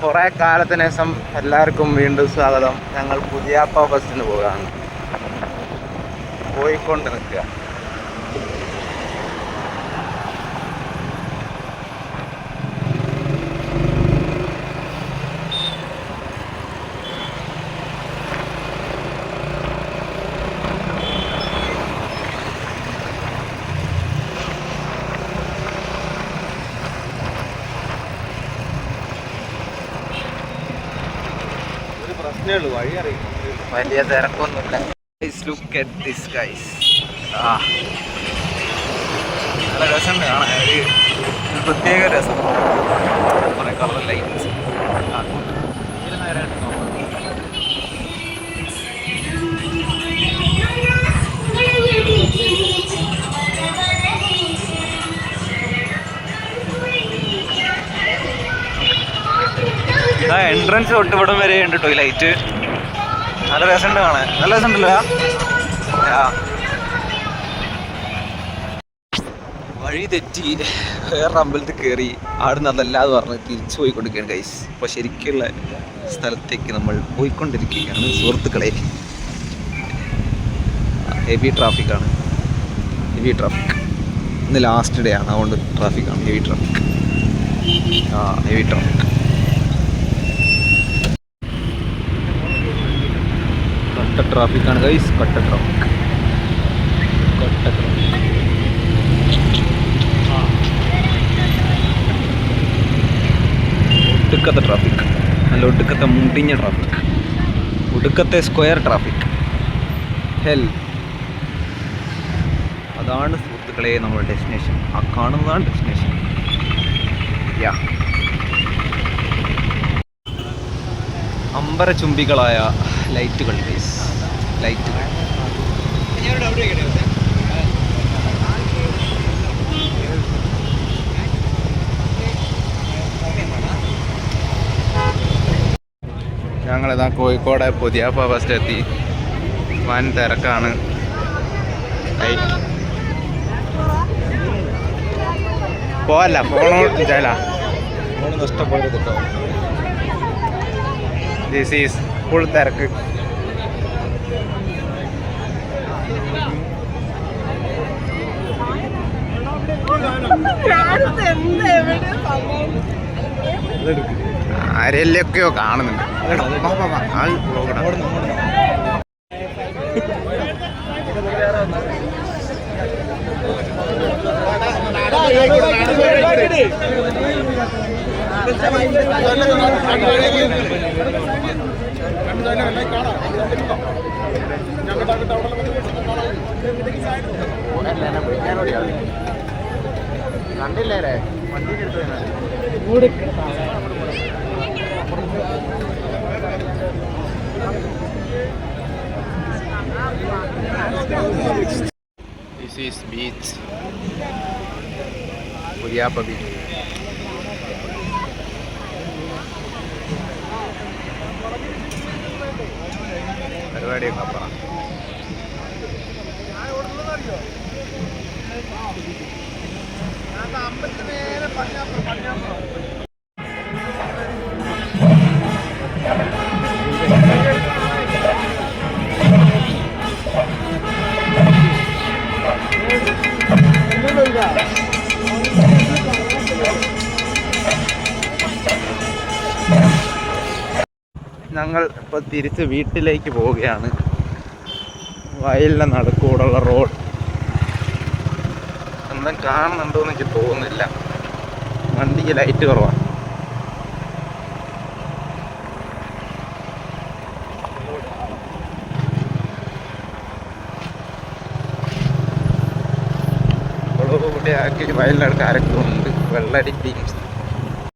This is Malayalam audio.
കുറേ കാലത്തിന് ശേഷം എല്ലാവർക്കും വീണ്ടും സ്വാഗതം. ഞങ്ങൾ പുതിയാപ്പ ബസ്സിന് പോകാണ്, പോയിക്കൊണ്ട് നിൽക്കുക. വലിയ തിരക്കൊന്നുമില്ല. Look at this guys. നല്ല രസമുണ്ട് കാണാൻ, ഒരു പ്രത്യേക രസം. കുറേ കളർ ലൈറ്റ്സ്. എൻട്രൻസ് തൊട്ട് ഇവിടം വരെ ഉണ്ട് കേട്ടോ ഈ ലൈറ്റ്. നല്ല രസമുണ്ട് കാണാൻ, നല്ല രസമുണ്ടല്ലോ. വഴി തെറ്റി വേറെ അമ്പലത്തിൽ കയറി ആടുന്ന് അതല്ലാതെ പറഞ്ഞ് തിരിച്ചു പോയിക്കൊണ്ടിരിക്കുകയാണ് ഗൈസ്. അപ്പോൾ ശരിക്കുള്ള സ്ഥലത്തേക്ക് നമ്മൾ പോയിക്കൊണ്ടിരിക്കുകയാണ് സുഹൃത്തുക്കളെ. ഹെവി ട്രാഫിക്കാണ്, ഹെവി ട്രാഫിക്. ഇന്ന് ലാസ്റ്റ് ഡേ ആണ്, അതുകൊണ്ട് ട്രാഫിക്കാണ്, ഹെവി ട്രാഫിക്. Heavy traffic. കട്ട ട്രാഫിക്കാണ് ഗൈസ്, കട്ട ട്രാഫിക്, കട്ട ട്രാഫിക്. ഒടുക്കത്തെ ട്രാഫിക്, നല്ല ഒടുക്കത്തെ മുടിഞ്ഞ ട്രാഫിക്, ഒടുക്കത്തെ സ്ക്വയർ ട്രാഫിക്. ഹെൽ. അതാണ് സുഹൃത്തുക്കളെ നമ്മുടെ ഡെസ്റ്റിനേഷൻ. ആ കാണുന്നതാണ് ഡെസ്റ്റിനേഷൻ. അമ്പരചുംബികളായ ലൈറ്റുകൾ ഗൈസ്, ലൈറ്റുകൾ. ഞങ്ങളിതാ കോഴിക്കോട് പുതിയാപ്പ ബസ്സിലെത്തി. വൻ തിരക്കാണ്. പോവല്ല, ഫോണോട്ടില്ല, ഫോൺ നഷ്ടപ്പെടുന്നത് കേട്ടോ. ദിസ് ഈസ് ഫുൾ തിരക്ക്. ആരെല്ലൊക്കെയോ കാണുന്നുണ്ട്. കണ്ടില്ലേ വണ്ടി This is beach, Puthiyappa beach. പരിപാടിയൊക്കെ അപ്പുറം. ഞങ്ങൾ ഇപ്പോൾ തിരിച്ച് വീട്ടിലേക്ക് പോവുകയാണ്. വയലിൻ്റെ നടുക്കൂടുള്ള റോഡ് എന്താ കാണുന്നുണ്ടോയെന്ന് എനിക്ക് തോന്നുന്നില്ല, വണ്ടിക്ക് ലൈറ്റ് കുറവാണ്. ഇവിടെ ആക്കി വയലിനടുത്ത് ആരൊക്കെ ഉണ്ട്, വെള്ളടിപ്പിക്കും.